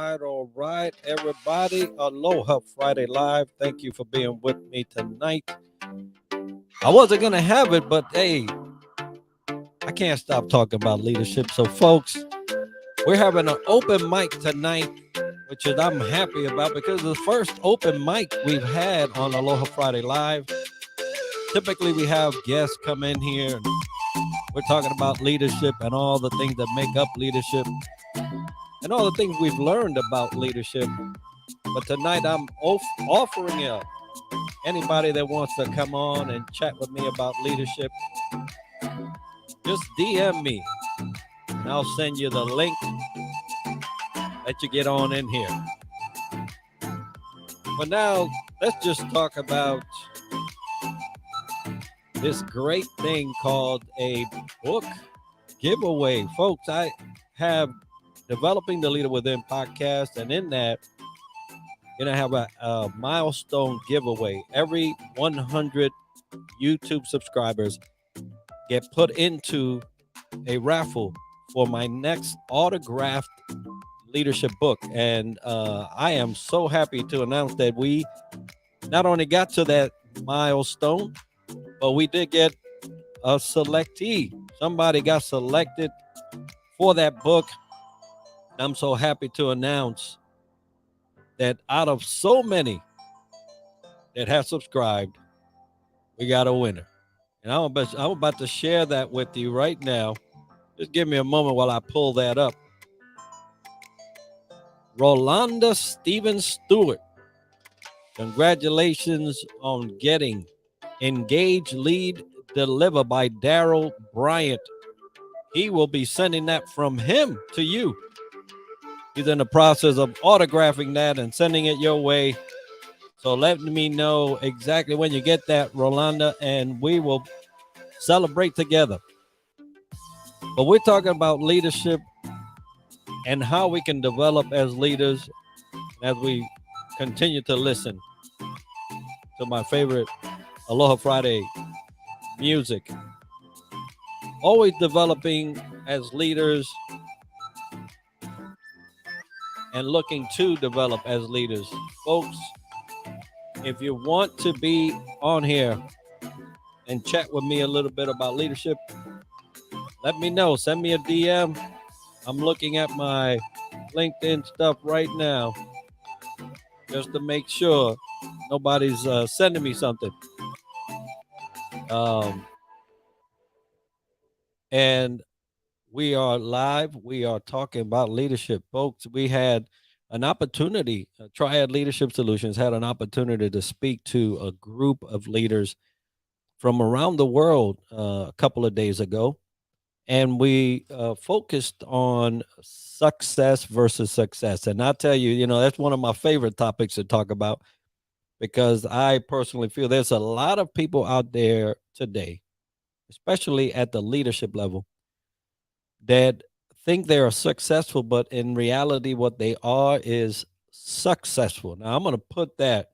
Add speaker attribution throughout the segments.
Speaker 1: everybody. Aloha Friday Live. Thank you for being with me tonight. I wasn't going to have it, but hey, I can't stop talking about leadership. So, folks, we're having an open mic tonight, which is I'm happy about because it's the first open mic we've had on Aloha Friday Live. Typically, we have guests come in here and we're talking about leadership and all the things that make up leadership and all the things we've learned about leadership. But tonight I'm offering you anybody that wants to come on and chat with me about leadership, just DM me and I'll send you the link that you get on in here. But now let's just talk about this great thing called a book giveaway. Folks, I have Developing the Leader Within podcast, and in that, going to have a milestone giveaway. Every 100 YouTube subscribers get put into a raffle for my next autographed leadership book. And I am so happy to announce that we not only got to that milestone, but we did get a selectee. Somebody got selected for that book. I'm so happy to announce that out of so many that have subscribed, we got a winner. And I'm about to share that with you right now. Just give me a moment while I pull that up. Rolanda Stevens Stewart. Congratulations on getting Engage, Lead, Deliver by Daryl Bryant. He will be sending that from him to you. He's in the process of autographing that and sending it your way. So let me know exactly when you get that, Rolanda, and we will celebrate together. But we're talking about leadership and how we can develop as leaders as we continue to listen to my favorite Aloha Friday music. Always developing as leaders and looking to develop as leaders. Folks, if you want to be on here and chat with me a little bit about leadership, let me know. Send me a DM. I'm looking at my LinkedIn stuff right now just to make sure nobody's sending me something. And we are live. We are talking about leadership. Folks, we had an opportunity, Triad Leadership Solutions had an opportunity to speak to a group of leaders from around the world a couple of days ago. And we focused on success versus success. And I'll tell you, that's one of my favorite topics to talk about because I personally feel there's a lot of people out there today, especially at the leadership level, that think they are successful, but in reality, what they are is successful. Now, I'm going to put that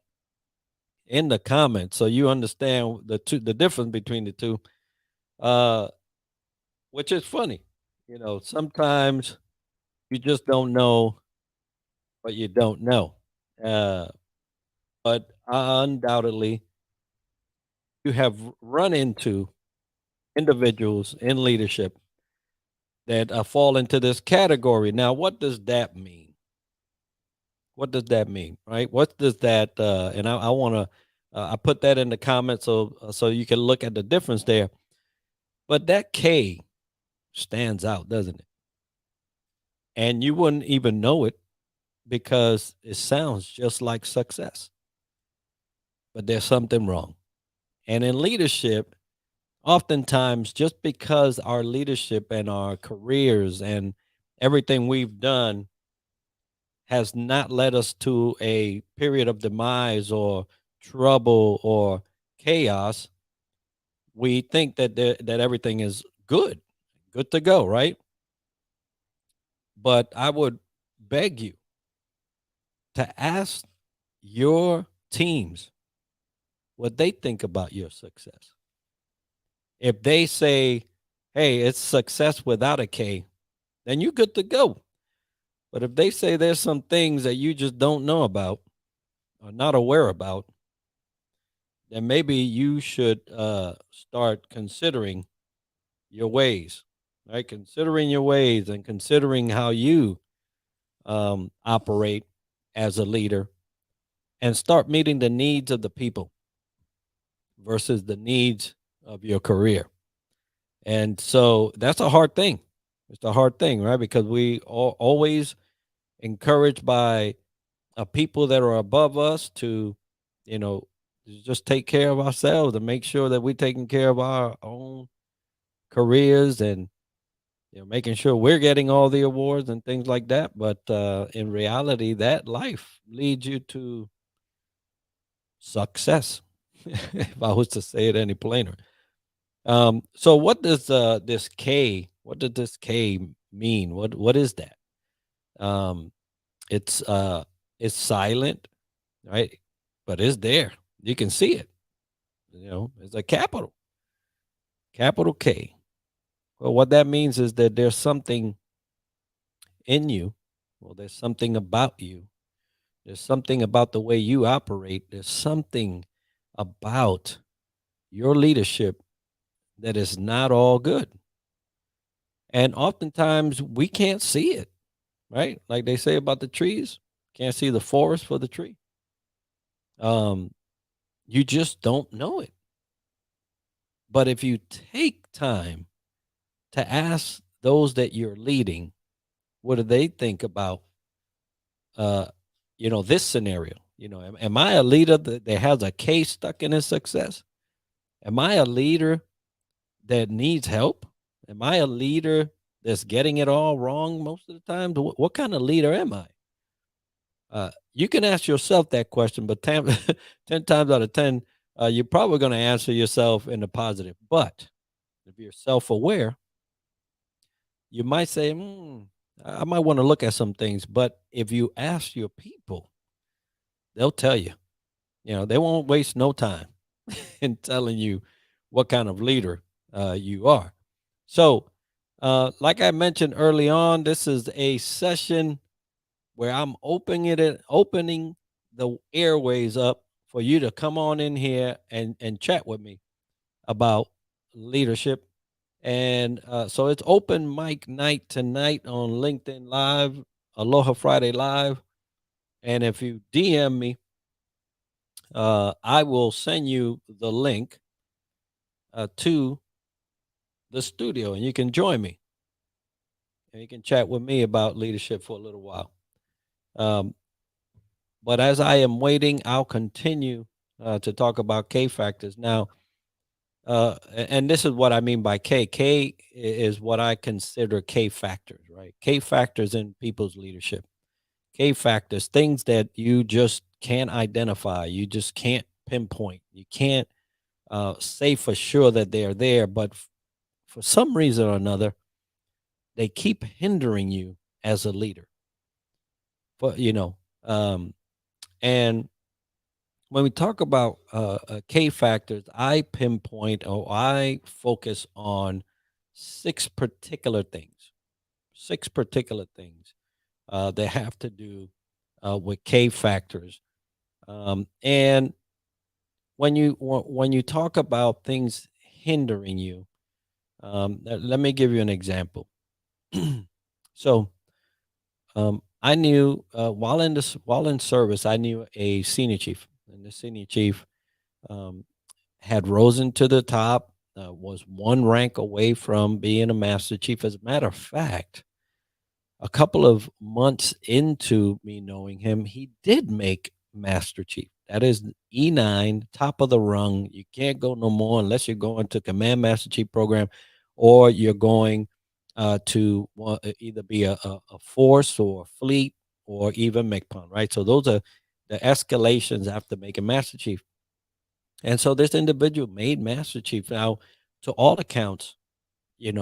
Speaker 1: in the comments so you understand the difference between the two, which is funny. Sometimes you just don't know what you don't know. But undoubtedly, you have run into individuals in leadership that fall into this category. Now, what does that mean? What does that mean, right? What does that? And I want to. I put that in the comments so you can look at the difference there. But that K stands out, doesn't it? And you wouldn't even know it because it sounds just like success. But there's something wrong. And in leadership, oftentimes, just because our leadership and our careers and everything we've done has not led us to a period of demise or trouble or chaos, we think that that everything is good to go, right? But I would beg you to ask your teams what they think about your success. If they say, hey, it's success without a K, then you're good to go. But if they say there's some things that you just don't know about or not aware about, then maybe you should start considering your ways, right? Considering your ways and considering how you operate as a leader, and start meeting the needs of the people versus the needs of your career. And so that's a hard thing. It's a hard thing, right? Because we are always encouraged by people that are above us to, you know, just take care of ourselves and make sure that we're taking care of our own careers, and making sure we're getting all the awards and things like that. But in reality, that life leads you to success, if I was to say it any plainer. So what does this K? What does this K mean? What is that? Um, it's it's silent, right? But it's there. You can see it. It's a capital K. Well, what that means is that there's something in you. Well, there's something about you. There's something about the way you operate. There's something about your leadership that is not all good. And oftentimes we can't see it, right? Like they say about the trees, can't see the forest for the tree. Um, you just don't know it. But if you take time to ask those that you're leading, what do they think about, uh, this scenario? Am I a leader that has a case stuck in his success? Am I a leader that needs help? Am I a leader that's getting it all wrong most of the time? What kind of leader am I? You can ask yourself that question, but 10 times out of 10, you're probably going to answer yourself in the positive. But if you're self aware, you might say, I might want to look at some things. But if you ask your people, they'll tell you. They won't waste no time in telling you what kind of leader you are. So, like I mentioned early on, this is a session where I'm opening the airways up for you to come on in here and chat with me about leadership. And so it's open mic night tonight on LinkedIn Live, Aloha Friday Live. And if you DM me, I will send you the link to the studio, and you can join me and you can chat with me about leadership for a little while. Um, but as I am waiting, I'll continue to talk about K factors. Now, and this is what I mean by K. K is what I consider K factors, right? K factors in people's leadership. K factors, things that you just can't identify, you just can't pinpoint, you can't say for sure that they're there, but for some reason or another, they keep hindering you as a leader. But and when we talk about K factors, I pinpoint or I focus on six particular things. Six particular things that have to do with K factors. And when you talk about things hindering you, let me give you an example. So I knew while in service, I knew a senior chief, and the senior chief um, had risen to the top, was one rank away from being a master chief. As a matter of fact, a couple of months into me knowing him, he did make master chief. That is E9, top of the rung. You can't go no more unless you're going to command master chief program, or you're going to either be a force or a fleet or even MCPON, right? So those are the escalations after making master chief. And so this individual made master chief. Now, to all accounts, you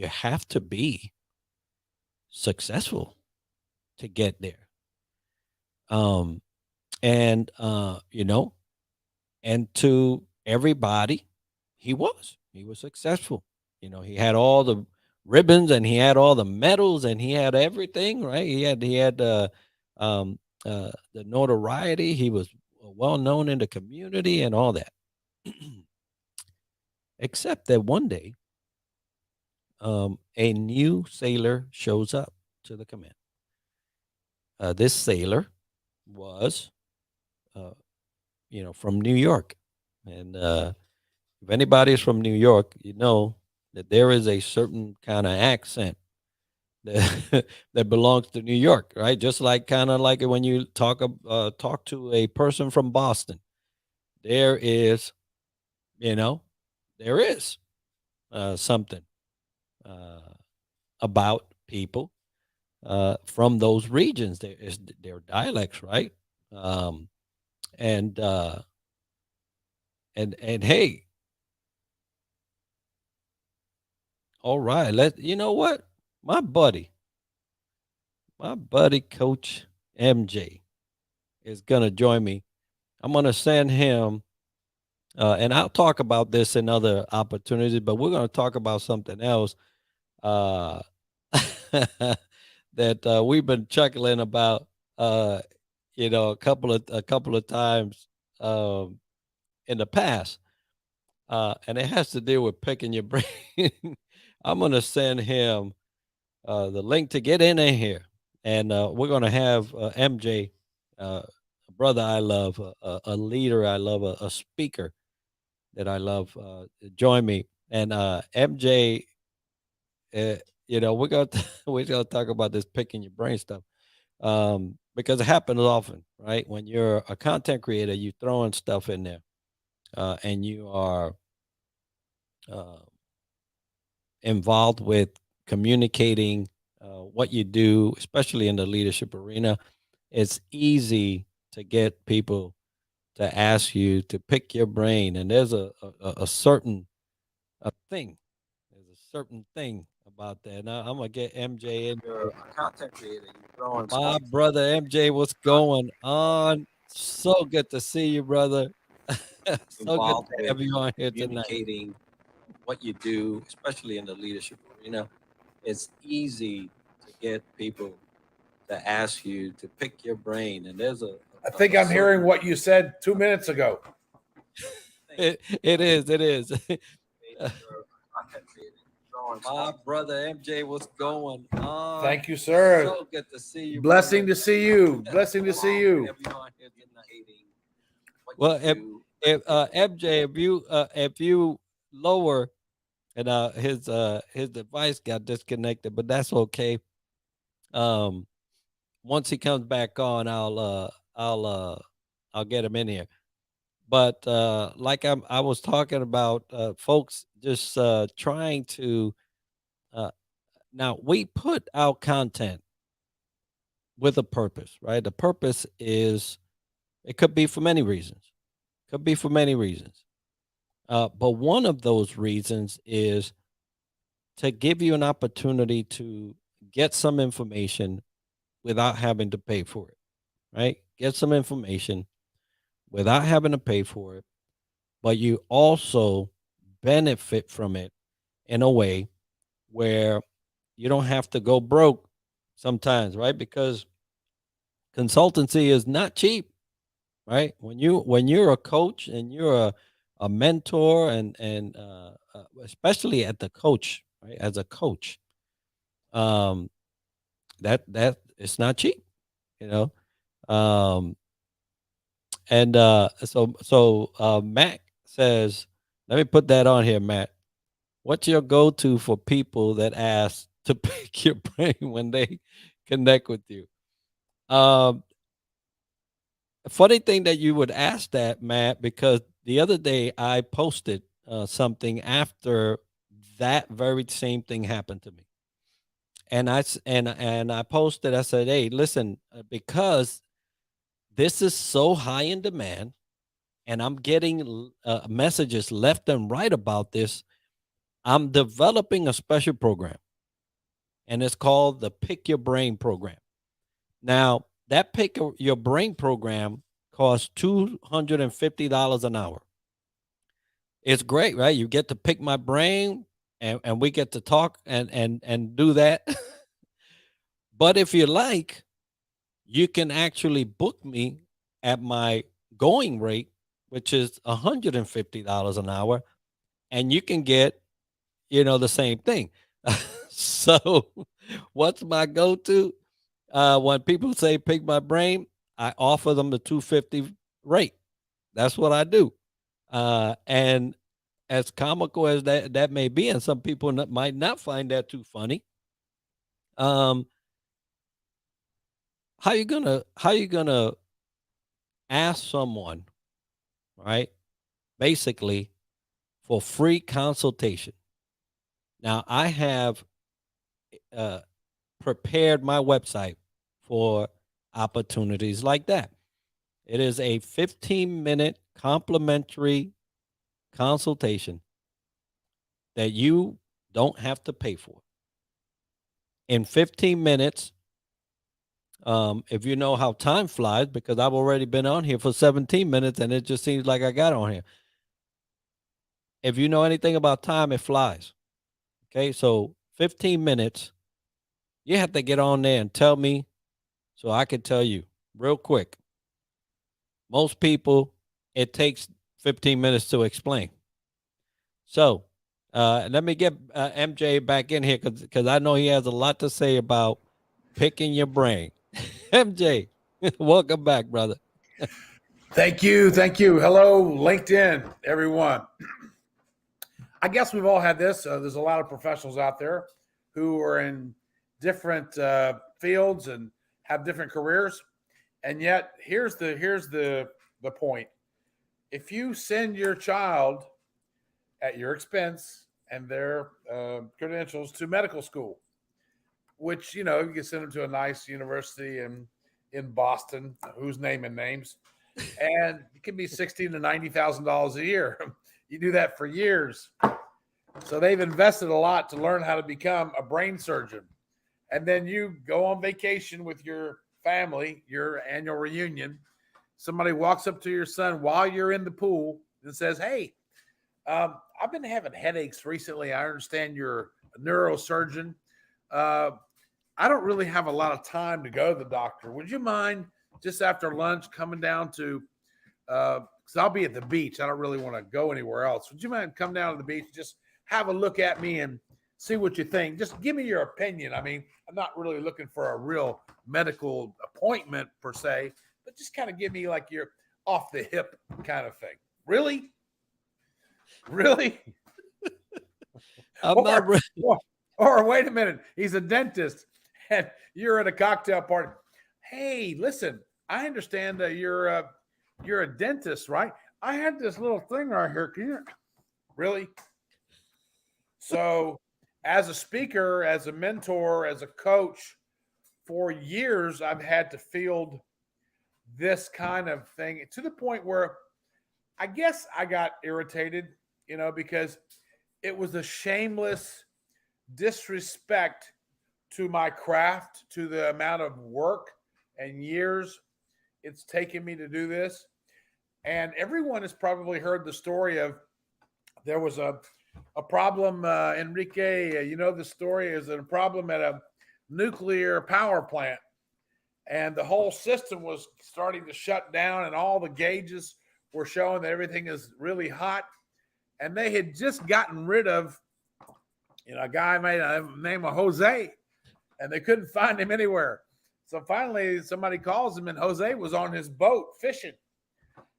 Speaker 1: have to be successful to get there. Um, and and to everybody, he was successful. He had all the ribbons, and he had all the medals, and he had everything, right? He had um, the notoriety. He was well known in the community and all that. Except that one day, a new sailor shows up to the command. This sailor was, uh, from New York, and if anybody is from New York, you know that there is a certain kind of accent that that belongs to New York, right? Just like kind of like when you talk to a person from Boston, there is, you know, there is something uh, about people from those regions. There is their dialects, right? Um, and and hey, all right, let you know what my buddy, Coach MJ is gonna join me. I'm gonna send him, and I'll talk about this in other opportunities, but we're gonna talk about something else uh, that we've been chuckling about, uh, a couple of times um, in the past, and it has to do with picking your brain. I'm gonna send him the link to get in here, and we're gonna have MJ, a brother I love, a leader I love, a speaker that I love, join me. And MJ, uh, we're gonna we're gonna talk about this picking your brain stuff, because it happens often, right? When you're a content creator, you throwing stuff in there, and you are uh, involved with communicating what you do, especially in the leadership arena. It's easy to get people to ask you to pick your brain, and there's a certain a thing. There's a certain thing about that. Now I'm gonna get MJ in.
Speaker 2: You're a content creator. You're throwing
Speaker 1: My
Speaker 2: stuff
Speaker 1: brother MJ, what's going on? So good to see you, brother. So good
Speaker 2: involved
Speaker 1: to
Speaker 2: with
Speaker 1: have you on here tonight.
Speaker 2: communicating what you do, especially in the leadership arena. It's easy to get people to ask you to pick your brain, and there's
Speaker 3: I think I'm hearing what you said 2 minutes ago.
Speaker 1: It is. It is.
Speaker 2: content creator. Throwing
Speaker 1: My
Speaker 2: stuff.
Speaker 1: brother MJ, what's going on?
Speaker 3: Thank you, sir.
Speaker 1: So good to see you.
Speaker 3: Blessing
Speaker 1: brother.
Speaker 3: to see you. Blessing to see you.
Speaker 1: Have you on here tonight.
Speaker 2: Communicating what
Speaker 1: Well,
Speaker 2: you do.
Speaker 1: if MJ, if you lower, and his device got disconnected, but that's okay. Um, Once he comes back on, I'll get him in here. But like I was talking about, folks just trying to. Uh, Now we put out content with a purpose, right? The purpose is, it could be for many reasons. Could be for many reasons. But one of those reasons is to give you an opportunity to get some information without having to pay for it, right? Get some information without having to pay for it, but you also benefit from it in a way where you don't have to go broke sometimes, right? Because consultancy is not cheap, right? When you're a coach and you're a mentor, and especially at the coach, right? As a coach, um, that it's not cheap, you know. Um, and Matt says, let me put that on here, Matt. What's your go-to for people that ask to pick your brain when they connect with you? Um, Funny thing that you would ask that, Matt, because the other day I posted something after that very same thing happened to me, and I posted. I said, "Hey, listen, because this is so high in demand, and I'm getting messages left and right about this. I'm developing a special program, and it's called the Pick Your Brain program. Now, that Your Brain program costs $250 an hour. It's great, right? You get to pick my brain, and we get to talk and do that. But if you like, you can actually book me at my going rate, which is $150 an hour, and you can get, the same thing. So what's my go-to? When people say pick my brain, I offer them the 250 rate. That's what I do. And as comical as that may be, and some people might not find that too funny. Um, how you gonna ask someone, right? Basically, for free consultation. Now, I have uh, prepared my website for opportunities like that. It is a 15-minute complimentary consultation that you don't have to pay for. In 15 minutes, if you know how time flies, because I've already been on here for 17 minutes and it just seems like I got on here. If you know anything about time, it flies. Okay, so 15 minutes, you have to get on there and tell me so I can tell you real quick. Most people, it takes 15 minutes to explain. So let me get MJ back in here because I know he has a lot to say about picking your brain. MJ, welcome back, brother.
Speaker 3: Thank you. Thank you. Hello, LinkedIn, everyone. I guess we've all had this. There's a lot of professionals out there who are in different fields and have different careers. And yet, here's the point. If you send your child at your expense and their credentials to medical school, which you can send them to a nice university in Boston, who's naming names, and it can be $60,000 to $90,000 a year. You do that for years, so they've invested a lot to learn how to become a brain surgeon, and then you go on vacation with your family, your annual reunion. Somebody walks up to your son while you're in the pool and says, "Hey, I've been having headaches recently. I understand you're a neurosurgeon. I don't really have a lot of time to go to the doctor. Would you mind just after lunch coming down to, because I'll be at the beach. I don't really want to go anywhere else. Would you mind come down to the beach, just have a look at me and see what you think? Just give me your opinion. I mean, I'm not really looking for a real medical appointment per se, but just kind of give me like your off the hip kind of thing." Really? Really?
Speaker 1: I'm not ready.
Speaker 3: Or wait a minute, he's a dentist and you're at a cocktail party. "Hey, listen, I understand that you're a dentist, right? I had this little thing right here. Can you really?" So, as a speaker, as a mentor, as a coach, for years, I've had to field this kind of thing to the point where I guess I got irritated, because it was a shameless disrespect to my craft, to the amount of work and years it's taken me to do this. And everyone has probably heard the story of there was a problem, Enrique. The story is a problem at a nuclear power plant, and the whole system was starting to shut down, and all the gauges were showing that everything is really hot. And they had just gotten rid of, a guy made a name of Jose, and they couldn't find him anywhere. So finally, somebody calls him, and Jose was on his boat fishing.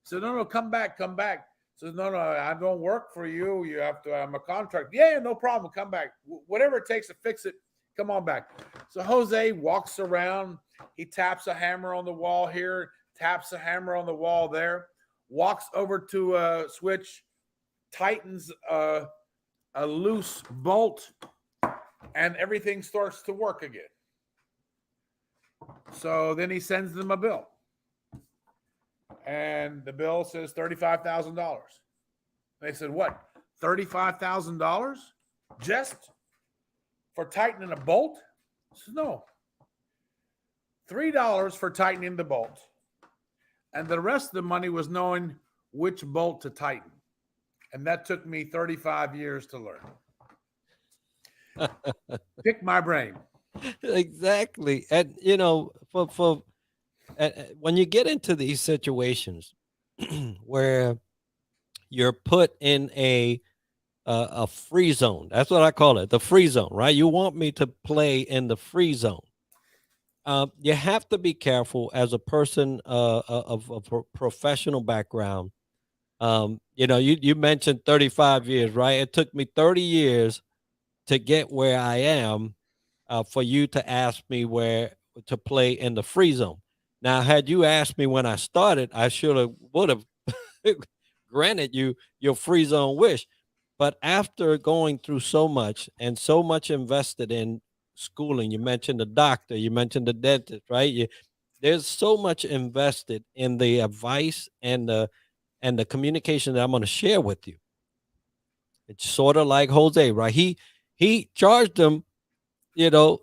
Speaker 3: So, no, come back. So, no, I don't work for you. You have to, I'm a contract. Yeah, no problem. Come back. Whatever it takes to fix it, come on back. So Jose walks around. He taps a hammer on the wall here, taps a hammer on the wall there, walks over to a switch, tightens a loose bolt, and everything starts to work again. So then he sends them a bill. And the bill says $35,000. They said, "What? $35,000 just for tightening a bolt?" I said, "No. $3 for tightening the bolt. And the rest of the money was knowing which bolt to tighten." And that took me 35 years to learn. Pick my brain.
Speaker 1: Exactly. And you know, for when you get into these situations where you're put in a free zone, that's what I call it, the free zone, right? You want me to play in the free zone. You have to be careful as a person of a professional background. You know, you mentioned 35 years, right? It took me 30 years to get where I am, for you to ask me where to play in the free zone. Now, had you asked me when I started, I should have would have granted you your free zone wish. But after going through so much and so much invested in schooling, you mentioned the doctor, you mentioned the dentist, right? There's so much invested in the advice and the communication that I'm going to share with you. It's sort of like Jose, right? He charged them, you know,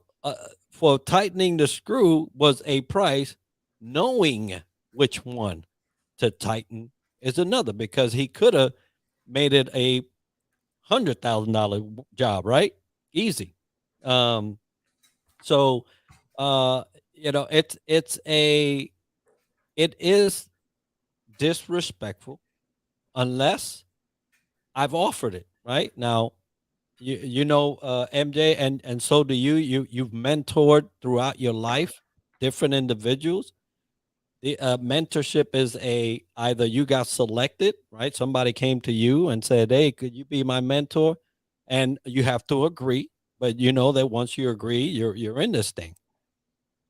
Speaker 1: for tightening the screw was a price, knowing which one to tighten is another, because he could have made it a $100,000 job, right? Easy. Um, so uh, you know, it is disrespectful unless I've offered it, right? Now, you know, MJ, and so do you. You've mentored throughout your life different individuals. The mentorship is a either you got selected, right? Somebody came to you and said, "Hey, could you be my mentor?" And you have to agree. But you know that once you agree, you're in this thing.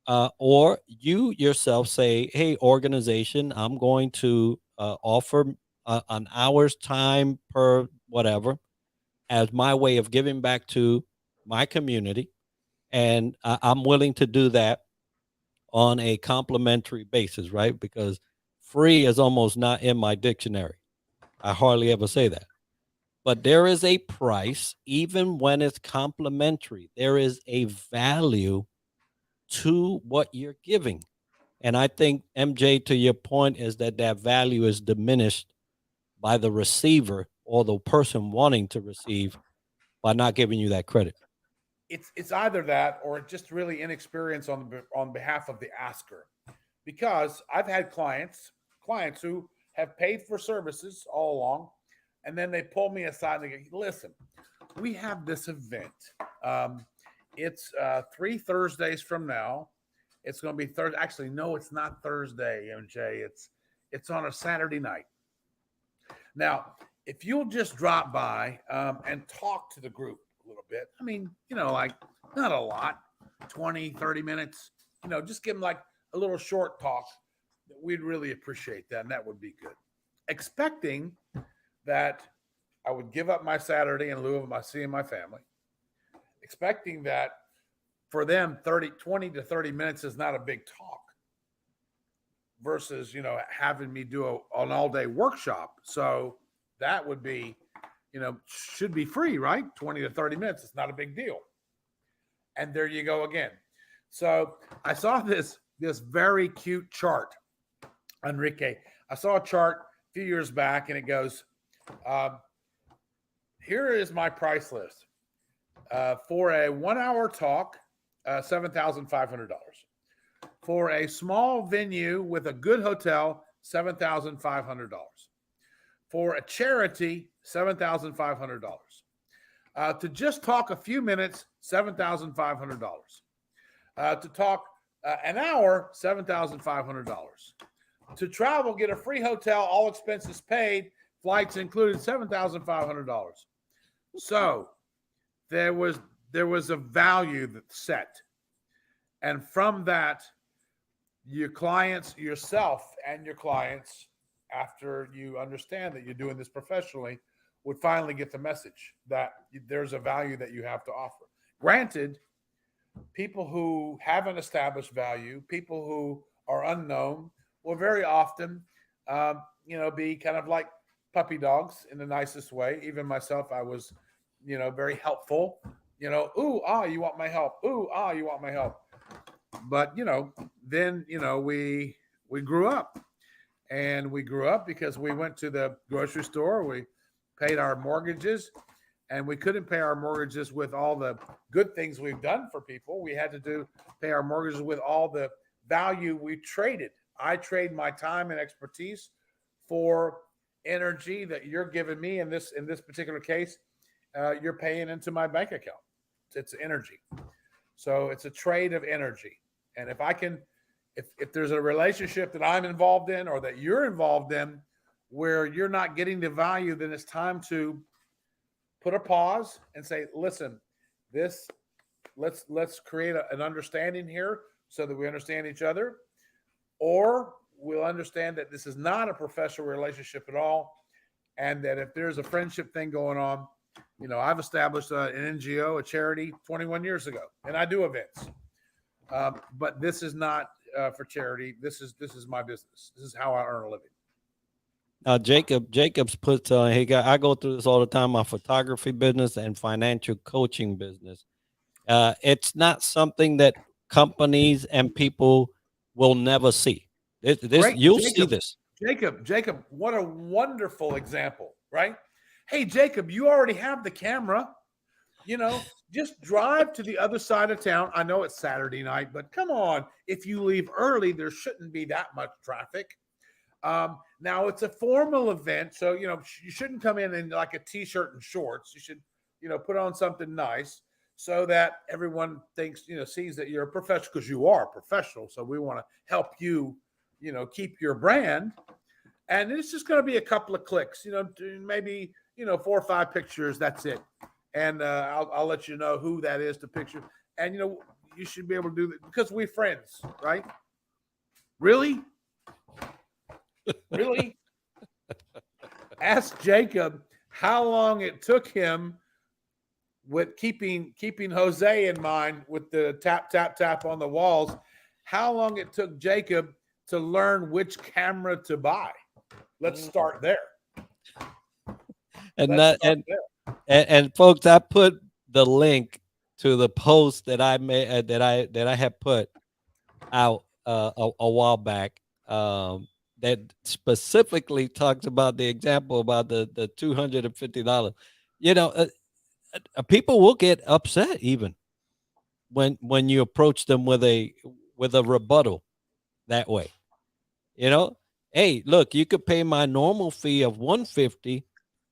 Speaker 1: Or you yourself say, "Hey, organization, I'm going to offer an hour's time per whatever as my way of giving back to my community, and I'm willing to do that on a complimentary basis, right? Because free is almost not in my dictionary. I hardly ever say that. But there is a price, even when it's complimentary. There is a value to what you're giving. And I think, MJ, to your point, is that that value is diminished by the receiver or the person wanting to receive by not giving you that credit.
Speaker 3: It's either that or just really inexperience on behalf of the asker, because I've had clients who have paid for services all along, and then they pull me aside and they go, "Listen, we have this event. Um, it's 3 Thursdays from now. It's going to be Thursday. Actually, no, it's not Thursday, MJ. It's on a Saturday night. Now, if you'll just drop by and talk to the group a little bit, I mean, like not a lot, 20, 30 minutes, just give them like a little short talk. We'd really appreciate that. And that would be good. Expecting that I would give up my Saturday in lieu of my seeing my family, expecting that for them 20 to 30 minutes is not a big talk versus having me do an all-day workshop. So that would be should be free, right? 20 to 30 minutes, it's not a big deal. And there you go again. So I saw this very cute chart, Enrique. I saw a chart a few years back, and it goes, here is my price list for a 1 hour talk, $7,500. For a small venue with a good hotel, $7,500. For a charity, $7,500. To just talk a few minutes, $7,500. To talk an hour, $7,500. To travel, get a free hotel, all expenses paid, flights included, $7,500. So there was a value that's set, and from that, yourself and your clients, after you understand that you're doing this professionally, would finally get the message that there's a value that you have to offer. Granted, people who haven't established value, people who are unknown, will very often, be kind of like puppy dogs in the nicest way. Even myself, I was, very helpful. Ooh, you want my help? Ooh, you want my help? But then we grew up, and we grew up because we went to the grocery store, we paid our mortgages, and we couldn't pay our mortgages with all the good things we've done for people. We had to pay our mortgages with all the value we traded. I trade my time and expertise for energy that you're giving me. In this particular case, you're paying into my bank account. It's energy. So it's a trade of energy. And if there's a relationship that I'm involved in or that you're involved in where you're not getting the value, then it's time to put a pause and say, listen, let's create an understanding here so that we understand each other, or we'll understand that this is not a professional relationship at all, and that if there's a friendship thing going on, I've established an NGO, a charity, 21 years ago, and I do events, but this is not for charity. This is my business. This is how I earn a living.
Speaker 1: Jacobs puts I go through this all the time. My photography business and financial coaching business. It's not something that companies and people will never see. You'll see this.
Speaker 3: Jacob, what a wonderful example, right? Hey, Jacob, you already have the camera. Just drive to the other side of town. I know it's Saturday night, but come on. If you leave early, there shouldn't be that much traffic. Now it's a formal event, so you shouldn't come in like a t-shirt and shorts. You should, put on something nice so that everyone thinks, sees that you're a professional, because you are a professional. So we want to help you, keep your brand. And it's just going to be a couple of clicks, maybe 4 or 5 pictures. That's it. And I'll let you know who that is to picture. And you should be able to do that because we're friends, right? Really? Really? Ask Jacob how long it took him with keeping Jose in mind with the tap, tap, tap on the walls. How long it took Jacob to learn which camera to buy. Let's start there.
Speaker 1: And folks, I put the link to the post that I made that I had put out a while back. That specifically talks about the example about the $250. People will get upset even when you approach them with a rebuttal that way. Hey, look, you could pay my normal fee of $150,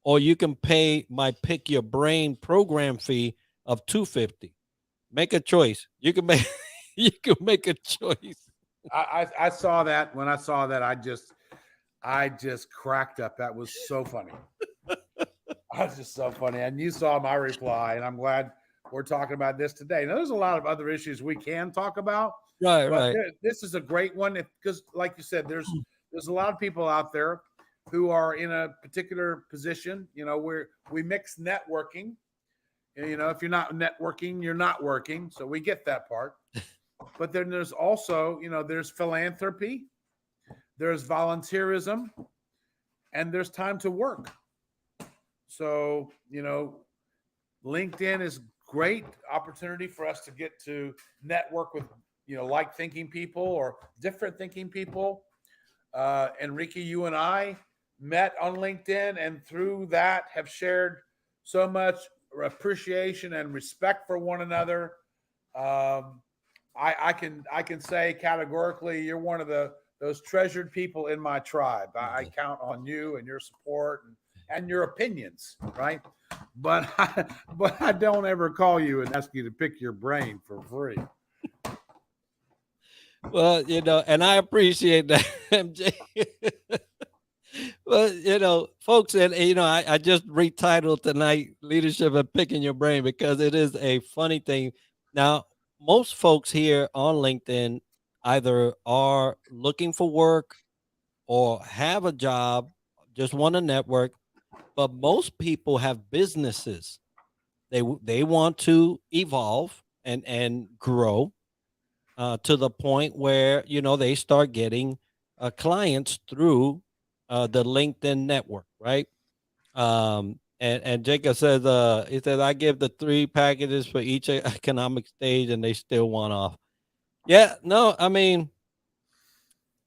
Speaker 1: or you can pay my pick your brain program fee of $250. Make a choice. You can make a choice.
Speaker 3: I saw that. When I saw that, I just cracked up. That was so funny. That's just so funny. And you saw my reply, and I'm glad we're talking about this today. Now, there's a lot of other issues we can talk about.
Speaker 1: Right.
Speaker 3: This is a great one because, like you said, there's a lot of people out there who are in a particular position. Where we mix networking. If you're not networking, you're not working. So we get that part. But then there's also, there's philanthropy, there's volunteerism, and there's time to work. So, LinkedIn is great opportunity for us to get to network with, like thinking people or different thinking people. Enrique, you and I met on LinkedIn, and through that have shared so much appreciation and respect for one another. I can say categorically, you're one of those treasured people in my tribe. I count on you and your support and your opinions, right? But I don't ever call you and ask you to pick your brain for free.
Speaker 1: Well, and I appreciate that, MJ. Well, folks, and I just retitled tonight "Leadership and Picking Your Brain" because it is a funny thing. Now, most folks here on LinkedIn either are looking for work or have a job, just want to network, but most people have businesses. They want to evolve and grow to the point where they start getting clients through the LinkedIn network, right? And Jacob says, he says, I give the 3 packages for each economic stage, and they still want off. Yeah, no, I mean,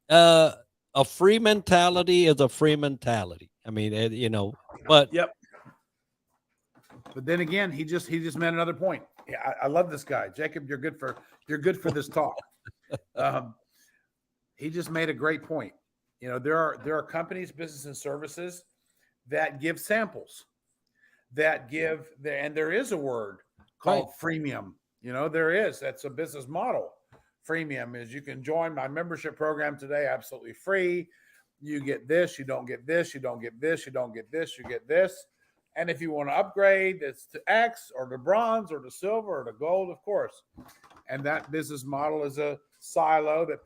Speaker 1: a free mentality is a free mentality. I mean, but
Speaker 3: yep. But then again, he just made another point. Yeah, I love this guy, Jacob. You're good for this talk. He just made a great point. There are companies, business and services that give samples, and there is a word called freemium. There is. That's a business model. Freemium is you can join my membership program today absolutely free. You get this, you don't get this, you don't get this, you don't get this, you get this. And if you want to upgrade, it's to X or to bronze or to silver or to gold, of course. And that business model is a silo that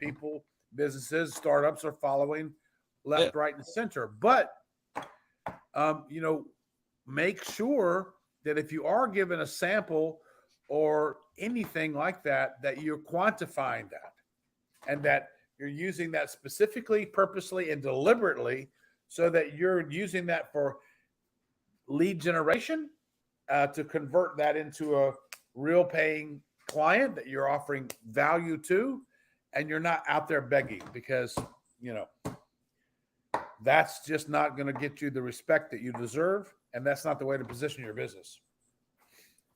Speaker 3: businesses, startups are following left, right, and center. But, make sure that if you are given a sample or anything like that, that you're quantifying that and that you're using that specifically, purposely, and deliberately so that you're using that for lead generation to convert that into a real paying client that you're offering value to, and you're not out there begging because, that's just not going to get you the respect that you deserve. And that's not the way to position your business.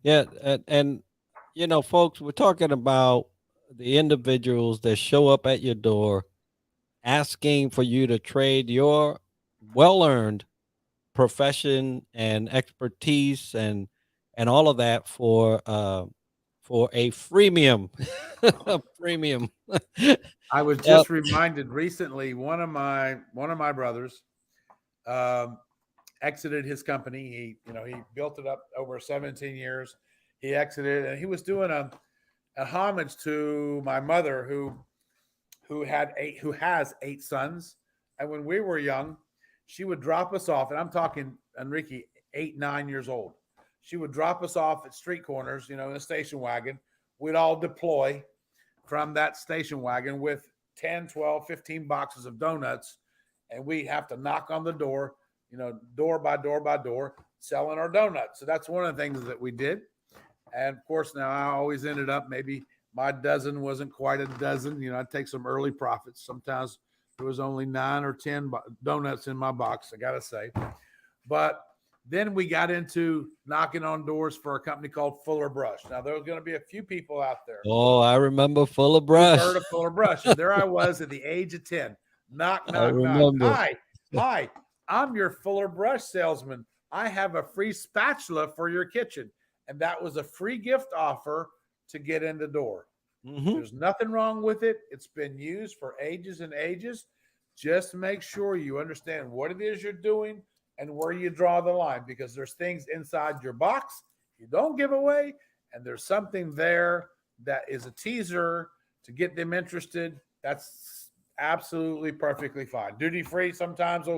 Speaker 1: Yeah. And folks, we're talking about the individuals that show up at your door asking for you to trade your well-earned profession and expertise and all of that for a freemium. A premium.
Speaker 3: I was just reminded recently, one of my brothers exited his company. He built it up over 17 years. He exited, and he was doing a homage to my mother who has 8 sons. And when we were young, she would drop us off, and I'm talking Enrique, 8, 9 years old. She would drop us off at street corners, in a station wagon. We'd all deploy from that station wagon with 10, 12, 15 boxes of donuts. And we have to knock on the door, door by door by door, selling our donuts. So that's one of the things that we did. And of course, now I always ended up, maybe my dozen wasn't quite a dozen. I'd take some early profits. Sometimes there was only 9 or 10 donuts in my box, I got to say. But then we got into knocking on doors for a company called Fuller Brush. Now, there was going to be a few people out there.
Speaker 1: Oh, I remember Fuller Brush.
Speaker 3: Heard of Fuller Brush. And there I was at the age of 10. Knock, knock, knock. Hi, I'm your Fuller Brush salesman. I have a free spatula for your kitchen. And that was a free gift offer to get in the door. Mm-hmm. There's nothing wrong with it. It's been used for ages and ages. Just make sure you understand what it is you're doing and where you draw the line, because there's things inside your box you don't give away, and there's something there that is a teaser to get them interested. That's absolutely perfectly fine. Duty free, sometimes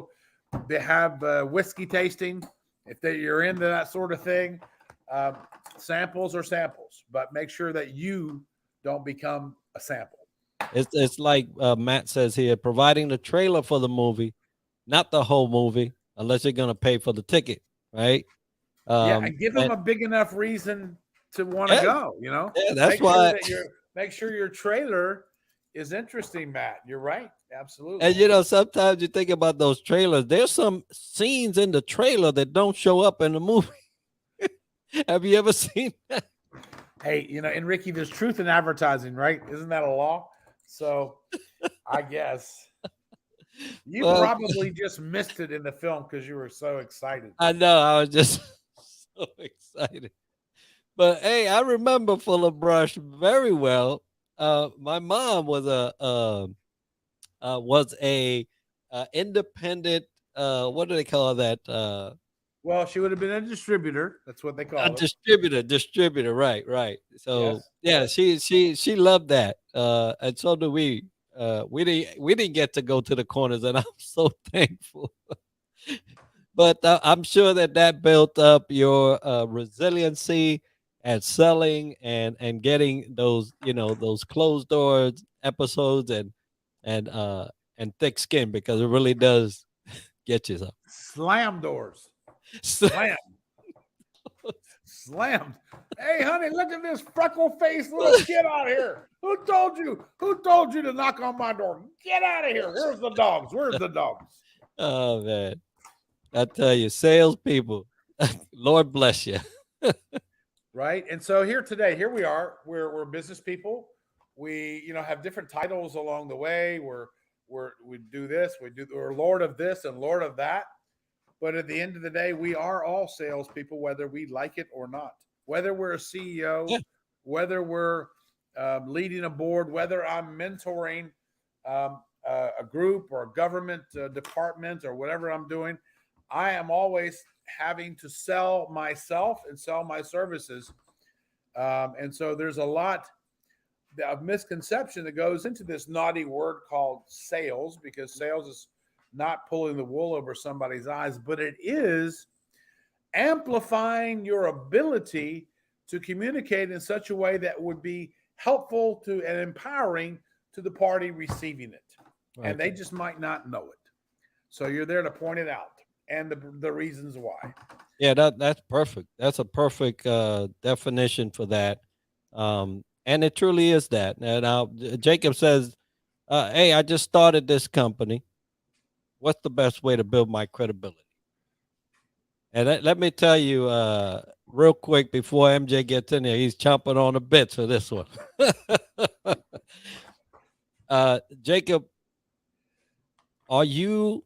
Speaker 3: they have whiskey tasting if you're into that sort of thing. Samples are samples, but make sure that you don't become a sample.
Speaker 1: It's like Matt says here, providing the trailer for the movie, not the whole movie, unless you're going to pay for the ticket, right?
Speaker 3: And give them a big enough reason to want to go, Yeah,
Speaker 1: that's why.
Speaker 3: Make sure your trailer is interesting, Matt. You're right. Absolutely.
Speaker 1: And, sometimes you think about those trailers. There's some scenes in the trailer that don't show up in the movie. Have you ever seen that?
Speaker 3: Hey, Enrique, there's truth in advertising, right? Isn't that a law? So I guess you probably just missed it in the film because you were so excited.
Speaker 1: I know. I was just so excited. But hey, I remember Fuller Brush very well. My mom was a independent. What do they call that?
Speaker 3: Well, she would have been a distributor. That's what they call it.
Speaker 1: Distributor. Right. So yes. She loved that. And so do we. We didn't get to go to the corners, and I'm so thankful. But I'm sure that built up your resiliency at selling and getting those those closed doors episodes and thick skin, because it really does get you something.
Speaker 3: Slam doors. Slammed. Hey, honey, look at this freckle-faced little kid out here. Who told you to knock on my door? Get out of here. Where's the dogs?
Speaker 1: Oh, man. I tell you, salespeople, Lord bless you.
Speaker 3: Right. And so here today, here we are. We're business people. We, have different titles along the way. We do this, we're Lord of this and Lord of that. But at the end of the day, we are all salespeople, whether we like it or not. Whether we're a CEO,
Speaker 1: Yeah.
Speaker 3: whether we're leading a board, whether I'm mentoring a group or a government department or whatever I'm doing, I am always having to sell myself and sell my services. And so there's a lot of misconception that goes into this naughty word called sales, because sales is not pulling the wool over somebody's eyes, but it is amplifying your ability to communicate in such a way that would be helpful to and empowering to the party receiving it.
Speaker 1: Right.
Speaker 3: And they just might not know it. So you're there to point it out and the reasons why.
Speaker 1: Yeah, that's perfect. That's a perfect definition for that. And it truly is that. Now, Jacob says, hey, I just started this company. What's the best way to build my credibility? And let me tell you real quick before MJ gets in there, he's chomping on the bits for this one. Jacob, are you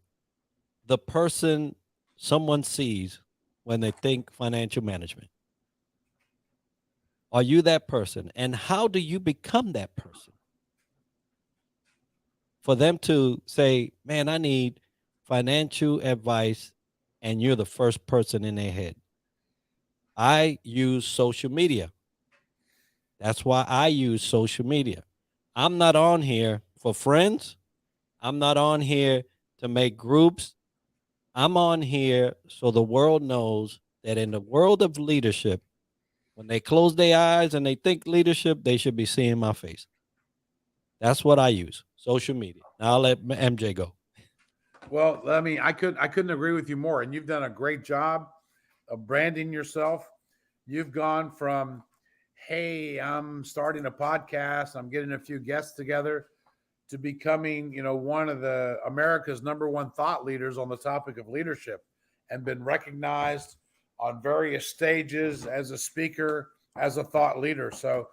Speaker 1: the person someone sees when they think financial management? Are you that person? And how do you become that person? For them to say, man, I need financial advice, and you're the first person in their head. I use social media. That's why I use social media. I'm not on here for friends. I'm not on here to make groups. I'm on here so the world knows that in the world of leadership, when they close their eyes and they think leadership, they should be seeing my face. That's what I use, social media. Now I'll let MJ go.
Speaker 3: Well, I mean, I couldn't agree with you more. And you've done a great job of branding yourself. You've gone from, hey, I'm starting a podcast, I'm getting a few guests together, to becoming, one of the America's number one thought leaders on the topic of leadership, and been recognized on various stages as a speaker, as a thought leader. So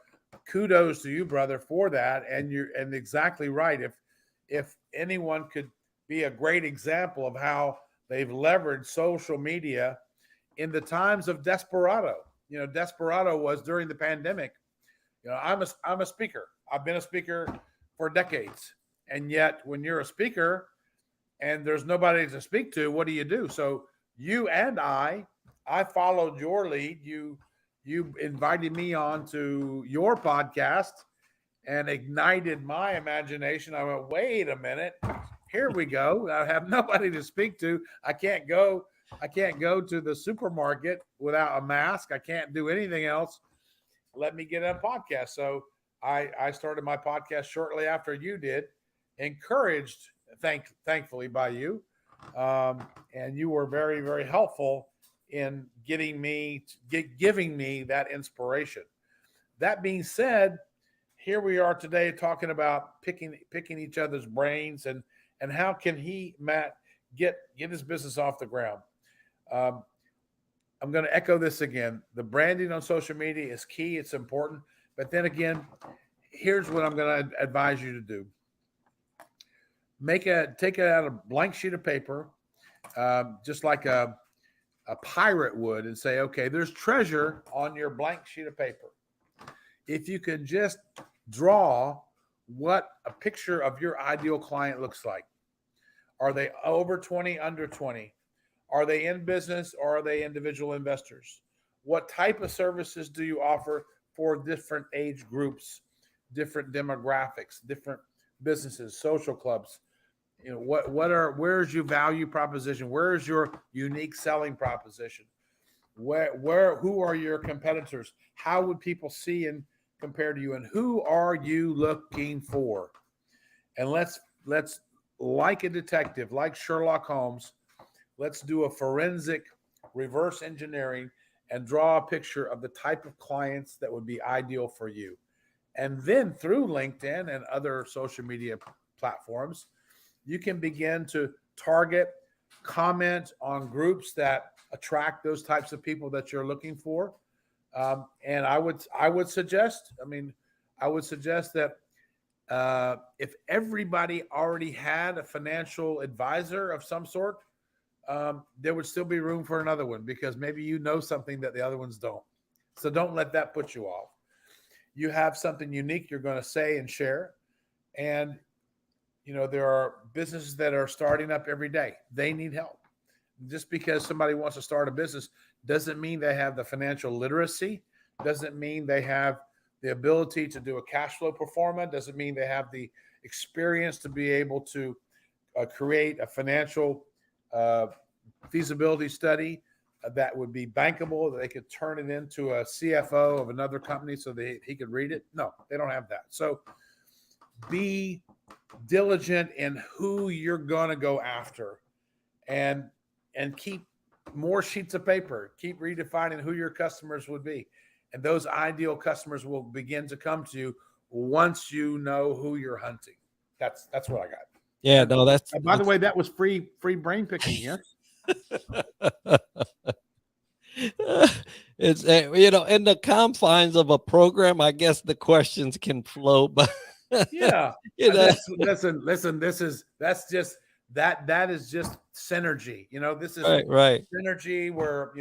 Speaker 3: kudos to you, brother, for that. And you're exactly right. If anyone could be a great example of how they've leveraged social media in the times of desperado. Desperado was during the pandemic. I'm a speaker. I've been a speaker for decades. And yet when you're a speaker and there's nobody to speak to, what do? So you and I followed your lead. You invited me on to your podcast and ignited my imagination. I went, wait a minute, here we go. I have nobody to speak to. I can't go to the supermarket without a mask. I can't do anything else. Let me get a podcast. So I started my podcast shortly after you did, encouraged, thankfully by you. And you were very, very helpful in giving me that inspiration. That being said, here we are today talking about picking each other's brains and how can Matt get his business off the ground. I'm going to echo this again. The branding on social media is key. It's important. But then again, here's what I'm going to advise you to do. Take it out a blank sheet of paper, just like a pirate would, and say, okay, there's treasure on your blank sheet of paper. If you can just draw what a picture of your ideal client looks like. Are they over 20, under 20? Are they in business, or are they individual investors? What type of services do you offer for different age groups, different demographics, different businesses, social clubs? Where's your value proposition? Where is your unique selling proposition? Who are your competitors? How would people see and compare to you? And who are you looking for? And let's like a detective, like Sherlock Holmes, let's do a forensic reverse engineering and draw a picture of the type of clients that would be ideal for you. And then through LinkedIn and other social media platforms, you can begin to target, comment on groups that attract those types of people that you're looking for. And I would suggest, I would suggest that if everybody already had a financial advisor of some sort, there would still be room for another one because maybe you know something that the other ones don't. So don't let that put you off. You have something unique you're going to say and share. And, there are businesses that are starting up every day. They need help. Just because somebody wants to start a business doesn't mean they have the financial literacy, doesn't mean they have the ability to do a cash flow pro forma, doesn't mean they have the experience to be able to create a financial feasibility study that would be bankable, that they could turn it into a CFO of another company so that he could read it. No, they don't have that. So be diligent in who you're going to go after, and keep more sheets of paper. Keep redefining who your customers would be. And those ideal customers will begin to come to you once you know who you're hunting. That's what I got.
Speaker 1: Yeah, no, that's
Speaker 3: by the way, that was free brain picking. Yes.
Speaker 1: it's in the confines of a program, I guess the questions can flow, but
Speaker 3: yeah, listen. That is just synergy. This is
Speaker 1: right.
Speaker 3: Synergy where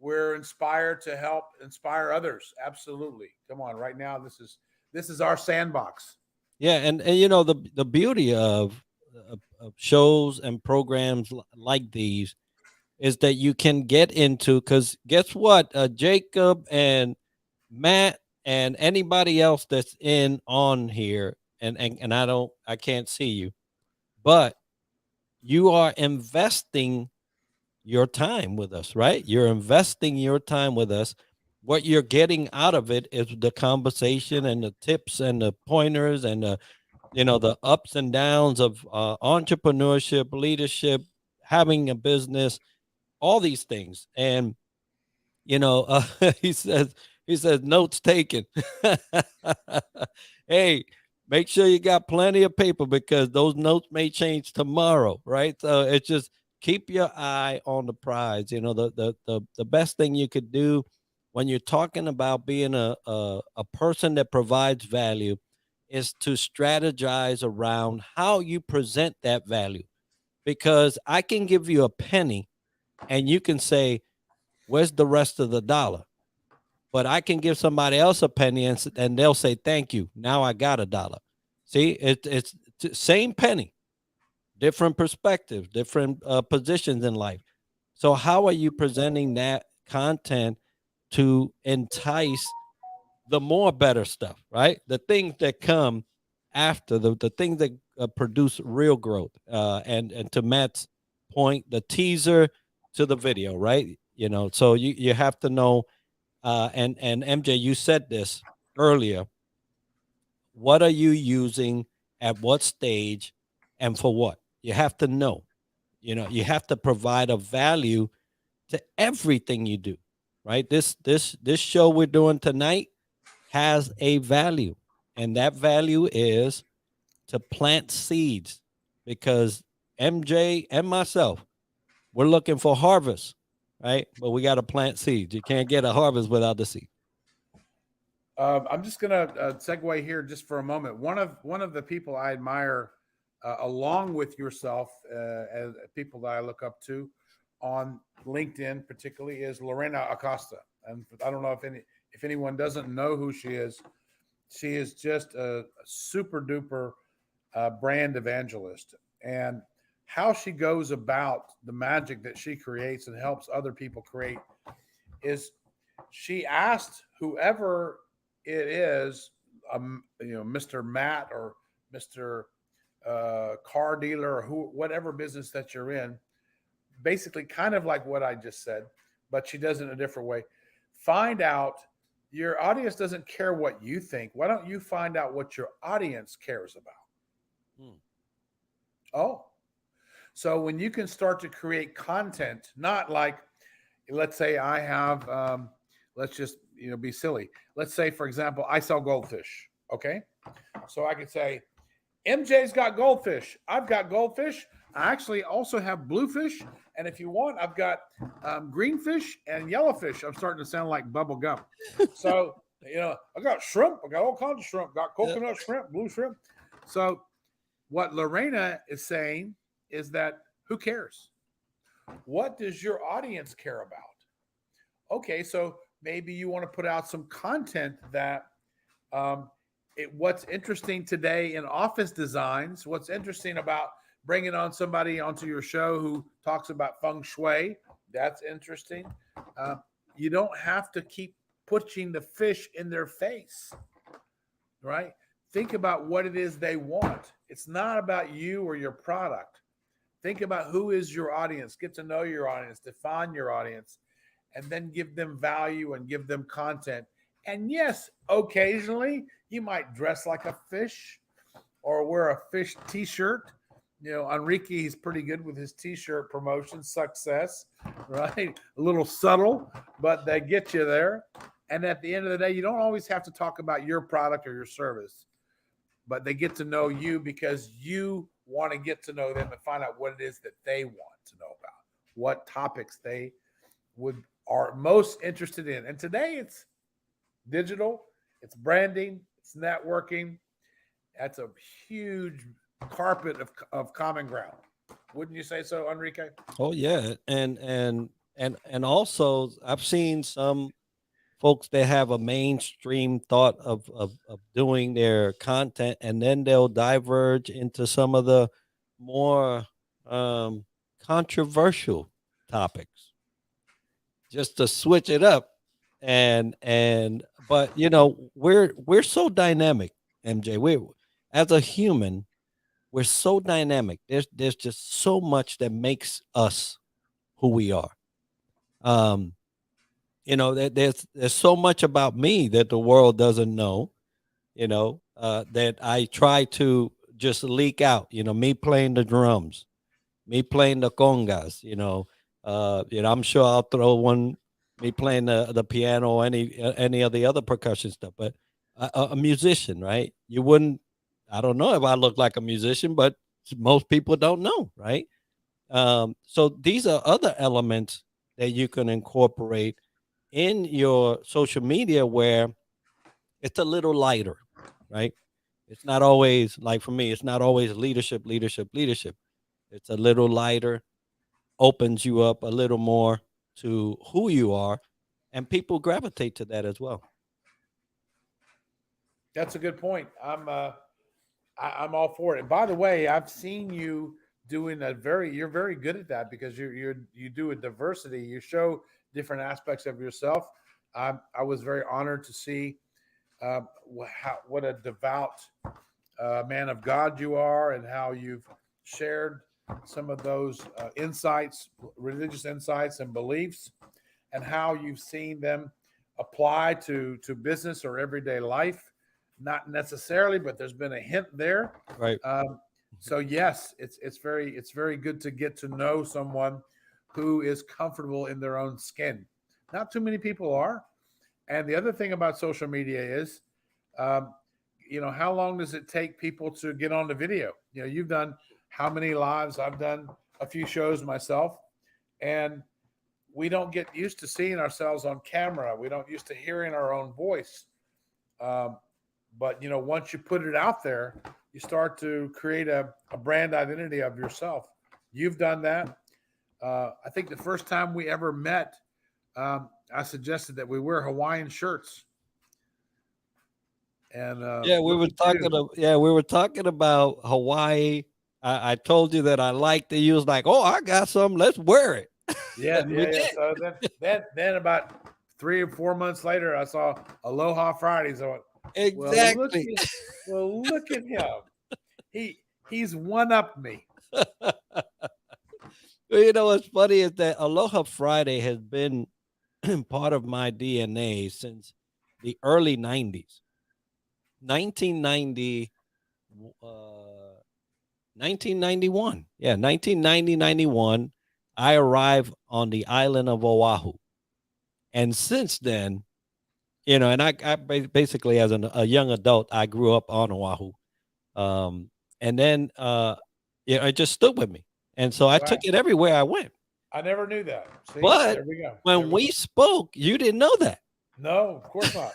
Speaker 3: we're inspired to help inspire others. Absolutely. Come on, right now this is our sandbox.
Speaker 1: Yeah, and the beauty of shows and programs like these is that you can get into, because guess what, Jacob and Matt and anybody else that's on here, and I can't see you, but you are investing your time with us, right? You're investing your time with us. What you're getting out of it is the conversation and the tips and the pointers and the ups and downs of entrepreneurship, leadership, having a business, all these things. And he says notes taken. Hey, make sure you got plenty of paper because those notes may change tomorrow, right? So it's just keep your eye on the prize. The best thing you could do when you're talking about being a person that provides value is to strategize around how you present that value, because I can give you a penny and you can say, where's the rest of the dollar? But I can give somebody else a penny and they'll say, thank you. Now I got $1. See, it's same penny, different perspectives, different positions in life. So how are you presenting that content to entice the more better stuff, right? The things that come after, the things that produce real growth. And to Matt's point, the teaser to the video, right? So you have to know, and MJ, you said this earlier. What are you using at what stage and for what? You have to know. You have to provide a value to everything you do, right? This show we're doing tonight has a value, and that value is to plant seeds, because MJ and myself, we're looking for harvest, right? But we got to plant seeds. You can't get a harvest without the seed.
Speaker 3: I'm just going to segue here just for a moment. One of the people I admire, along with yourself, as people that I look up to on LinkedIn, particularly, is Lorena Acosta. And I don't know if anyone doesn't know who she is just a super duper brand evangelist. And how she goes about the magic that she creates and helps other people create is she asked whoever it is, Mr. Matt or Mr. Car dealer or whatever business that you're in, basically kind of like what I just said, but she does it in a different way. Find out, your audience doesn't care what you think. Why don't you find out what your audience cares about? Oh, so when you can start to create content, not like, let's say I have, let's just, be silly. Let's say, for example, I sell goldfish. Okay. So I could say, MJ's got goldfish. I've got goldfish. I actually also have bluefish, and if you want, I've got greenfish and yellowfish. I'm starting to sound like bubble gum. So I got shrimp. I got all kinds of shrimp. Got
Speaker 1: Yeah.
Speaker 3: coconut shrimp, blue shrimp. So what Lorena is saying is that who cares? What does your audience care about? Okay, so maybe you want to put out some content that um, what's interesting today in office designs, what's interesting about bringing on somebody onto your show who talks about feng shui, that's interesting. Uh, you don't have to keep pushing the fish in their face, right? Think about what it is they want. It's not about you or your product. Think about who is your audience, get to know your audience, define your audience, and then give them value and give them content. And yes, occasionally you might dress like a fish or wear a fish t-shirt. Enrique, he's pretty good with his t-shirt promotion success, right? A little subtle, but they get you there. And at the end of the day, you don't always have to talk about your product or your service, but they get to know you because you want to get to know them and find out what it is that they want to know about, what topics they are most interested in. And today it's digital, it's branding, it's networking. That's a huge carpet of common ground. Wouldn't you say so, Enrique?
Speaker 1: Oh yeah, and also I've seen some folks that have a mainstream thought of doing their content, and then they'll diverge into some of the more um, controversial topics just to switch it up. And but we're so dynamic, MJ. We as a human, we're so dynamic. There's just so much that makes us who we are. Um, there's so much about me that the world doesn't know. That I try to just leak out. Me playing the drums, me playing the congas. I'm sure I'll throw one. Me playing the piano, or any of the other percussion stuff. But a musician, right? You wouldn't. I don't know if I look like a musician, but most people don't know, right? So these are other elements that you can incorporate in your social media where it's a little lighter, right? It's not always like for me, it's not always leadership, leadership, leadership. It's a little lighter, opens you up a little more to who you are, and people gravitate to that as well.
Speaker 3: That's a good point. I'm all for it. And by the way, I've seen you doing you're very good at that because you do a diversity. You show different aspects of yourself. I was very honored to see what a devout man of God you are, and how you've shared some of those insights, religious insights and beliefs, and how you've seen them apply to business or everyday life. Not necessarily, but there's been a hint there.
Speaker 1: Right.
Speaker 3: So yes, it's very good to get to know someone who is comfortable in their own skin. Not too many people are. And the other thing about social media is, um, how long does it take people to get on the video? You've done how many lives? I've done a few shows myself, and we don't get used to seeing ourselves on camera. We don't used to hearing our own voice. Um, but once you put it out there, you start to create a brand identity of yourself. You've done that. I think the first time we ever met, I suggested that we wear Hawaiian shirts. And
Speaker 1: Yeah, we were talking. We were talking about Hawaii. I told you that I liked it. You was like, "Oh, I got some. Let's wear it."
Speaker 3: Yeah. So then about 3 or 4 months later, I saw Aloha Friday. So
Speaker 1: Exactly.
Speaker 3: Look at him. He's one up me.
Speaker 1: What's funny is that Aloha Friday has been part of my DNA since the early 90s. 1990, 1991. Yeah, 1990, 91. I arrived on the island of Oahu. And since then, and I basically, as a young adult, I grew up on Oahu. And then, it just stood with me. And so I
Speaker 3: Wow.
Speaker 1: took it everywhere I went.
Speaker 3: I never knew that. See,
Speaker 1: But
Speaker 3: there we go.
Speaker 1: when
Speaker 3: There
Speaker 1: we
Speaker 3: go.
Speaker 1: spoke, you didn't know that.
Speaker 3: No, of course not.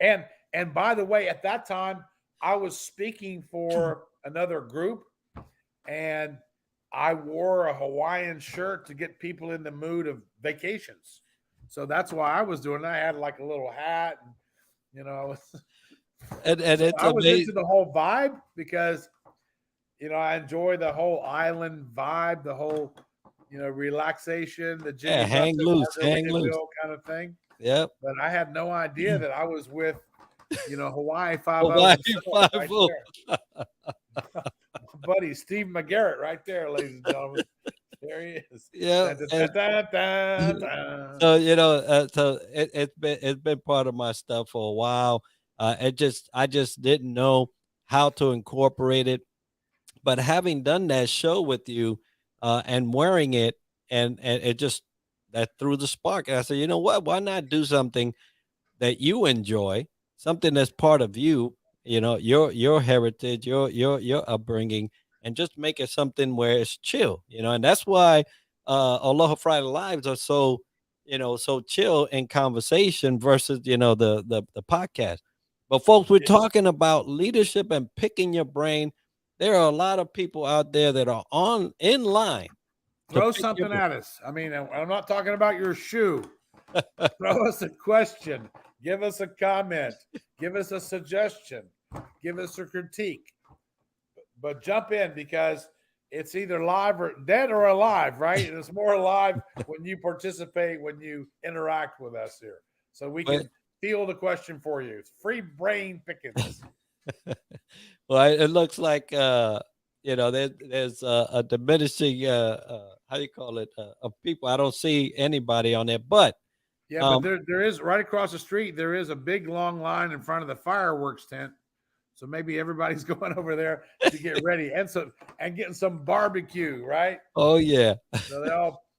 Speaker 3: And by the way, at that time, I was speaking for another group, and I wore a Hawaiian shirt to get people in the mood of vacations. So that's why I was doing it. I had like a little hat, and I was
Speaker 1: And
Speaker 3: so
Speaker 1: it's
Speaker 3: I was into
Speaker 1: amazing.
Speaker 3: the whole vibe because I enjoy the whole island vibe, the whole relaxation, the
Speaker 1: Yeah,
Speaker 3: Jimmy
Speaker 1: hang
Speaker 3: Buffett,
Speaker 1: loose, hang loose.
Speaker 3: Margaritaville kind of thing.
Speaker 1: Yep.
Speaker 3: But I had no idea that I was with Hawaii 5
Speaker 1: Hawaii
Speaker 3: himself right
Speaker 1: 5-0.
Speaker 3: there. Buddy Steve McGarrett right there, ladies and gentlemen. There he is.
Speaker 1: Yeah.
Speaker 3: Dun, dun, dun, dun.
Speaker 1: So so it's been part of my stuff for a while. I just didn't know how to incorporate it, but having done that show with you, and wearing it, and it just that threw the spark. And I said, you know what? Why not do something that you enjoy, something that's part of you, your heritage, your upbringing, and just make it something where it's chill, and that's why Aloha Friday lives are so, so chill in conversation versus, the podcast. But folks, we're
Speaker 3: Yeah.
Speaker 1: talking about leadership and picking your brain. There are a lot of people out there that are in line to
Speaker 3: Throw
Speaker 1: pick your
Speaker 3: something
Speaker 1: brain.
Speaker 3: at us. I mean, I'm not talking about your shoe. Throw us a question. Give us a comment. Give us a suggestion. Give us a critique. But jump in because it's either live or dead or alive, right? And it's more alive when you participate, when you interact with us here. So we
Speaker 1: But
Speaker 3: can field a question for you. It's free brain pickings.
Speaker 1: well, it looks like there's a diminishing how do you call it, of people. I don't see anybody on there, but
Speaker 3: Yeah, but
Speaker 1: um,
Speaker 3: there is right across the street, there is a big long line in front of the fireworks tent. So maybe everybody's going over there to get ready and getting some barbecue, right?
Speaker 1: oh yeah,
Speaker 3: So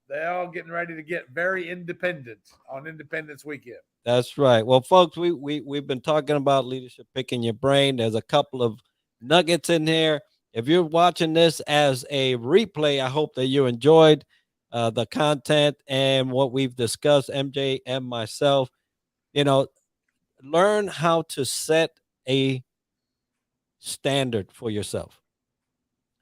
Speaker 3: they all getting ready to get very independent on Independence Weekend.
Speaker 1: that's right. Well, folks, we've been talking about leadership, picking your brain. There's a couple of nuggets in here. If you're watching this as a replay, I hope that you enjoyed the content and what we've discussed, MJ and myself. You know, learn how to set a standard for yourself.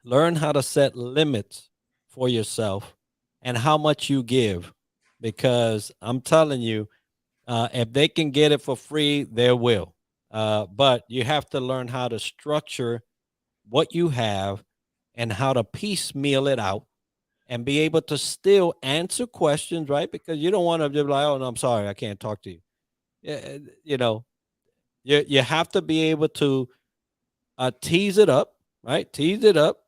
Speaker 1: Learn how to set limits for yourself and how much you give. Because I'm telling you, if they can get it for free, they will. But you have to learn how to structure what you have and how to piecemeal it out and be able to still answer questions, right? Because you don't want to be like, oh, no, I'm sorry, I can't talk to you. Yeah, you have to be able to tease it up, right? Tease it up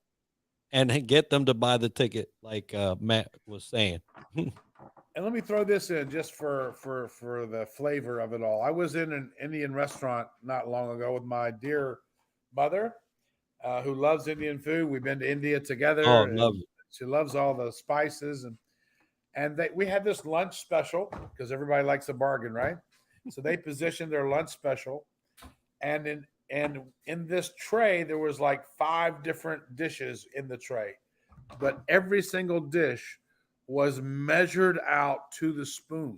Speaker 1: and get them to buy the ticket, like Matt was saying.
Speaker 3: And let me throw this in just for the flavor of it all. I was in an Indian restaurant not long ago with my dear mother, who loves Indian food. We've been to India
Speaker 1: Oh,
Speaker 3: together,
Speaker 1: love
Speaker 3: and
Speaker 1: it.
Speaker 3: she loves all the spices and we had this lunch special because everybody likes a bargain, right? So they positioned their lunch special, and in this tray there was like 5 different dishes in the tray, but every single dish was measured out to the spoon.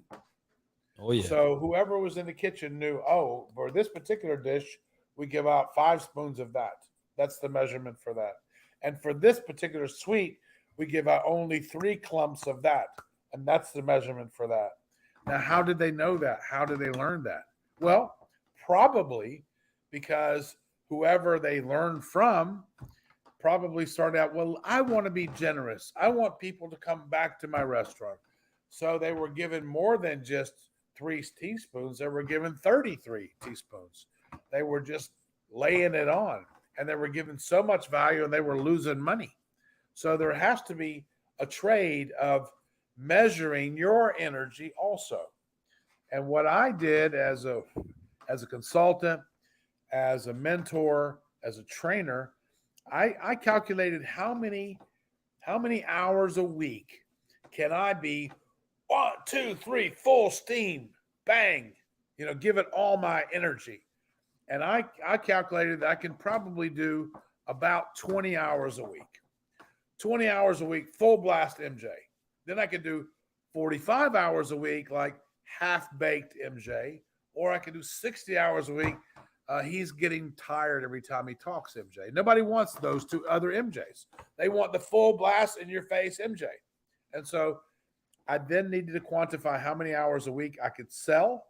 Speaker 1: Oh yeah.
Speaker 3: So whoever was in the kitchen knew, oh, for this particular dish, we give out 5 spoons of that. That's the measurement for that. And for this particular sweet, we give out only 3 clumps of that. And that's the measurement for that. Now, how did they know that? How did they learn that? Well, probably because whoever they learned from probably started out, well, I want to be generous. I want people to come back to my restaurant. So they were given more than just 3 teaspoons. They were given 33 teaspoons. They were just laying it on, and they were given so much value and they were losing money. So there has to be a trade of measuring your energy also. And what I did as a consultant, as a mentor, as a trainer, I calculated how many hours a week can I be 1, 2, 3, full steam, bang, give it all my energy. And I calculated that I can probably do about 20 hours a week. 20 hours a week, full blast MJ. Then I could do 45 hours a week, like half baked MJ, or I could do 60 hours a week. He's getting tired every time he talks, MJ. Nobody wants those two other MJs. They want the full blast in your face MJ. And so I then needed to quantify how many hours a week I could sell.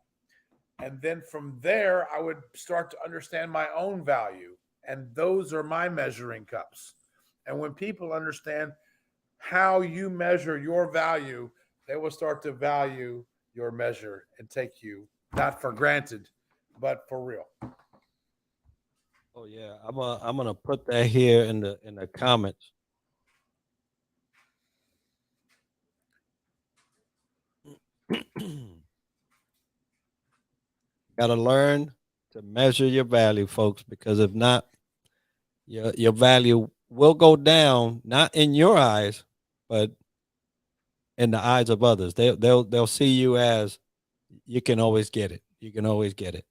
Speaker 3: And then from there, I would start to understand my own value. And those are my measuring cups. And when people understand how you measure your value, they will start to value your measure and take you not for granted, but for real.
Speaker 1: Oh yeah, I'm gonna put that here in the comments. Got to learn to measure your value, folks, because if not, your value will go down, not in your eyes, but in the eyes of others. They'll see you as you can always get it. You can always get it.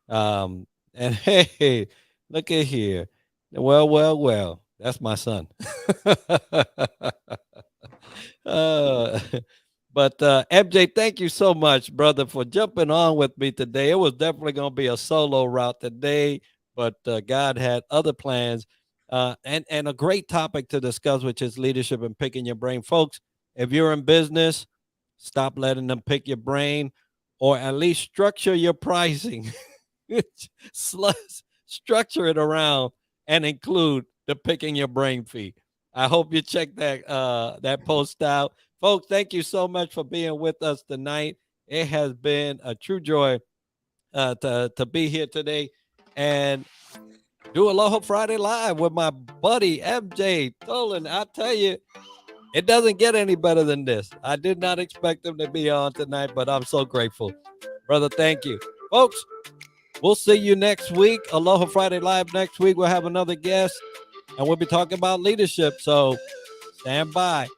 Speaker 1: And hey, look at here. Well. That's my son. uh, But MJ, thank you so much, brother, for jumping on with me today. It was definitely going to be a solo route today, but God had other plans, and a great topic to discuss, which is leadership and picking your brain, folks. If you're in business, stop letting them pick your brain, or at least structure your pricing. Structure it around and include the picking your brain fee. I hope you check that post out. Folks, thank you so much for being with us tonight. It has been a true joy to be here today and do Aloha Friday Live with my buddy MJ Tolan. I tell you, it doesn't get any better than this. I did not expect him to be on tonight, but I'm so grateful. Brother, thank you. Folks, we'll see you next week. Aloha Friday Live next week. We'll have another guest, and we'll be talking about leadership. So stand by.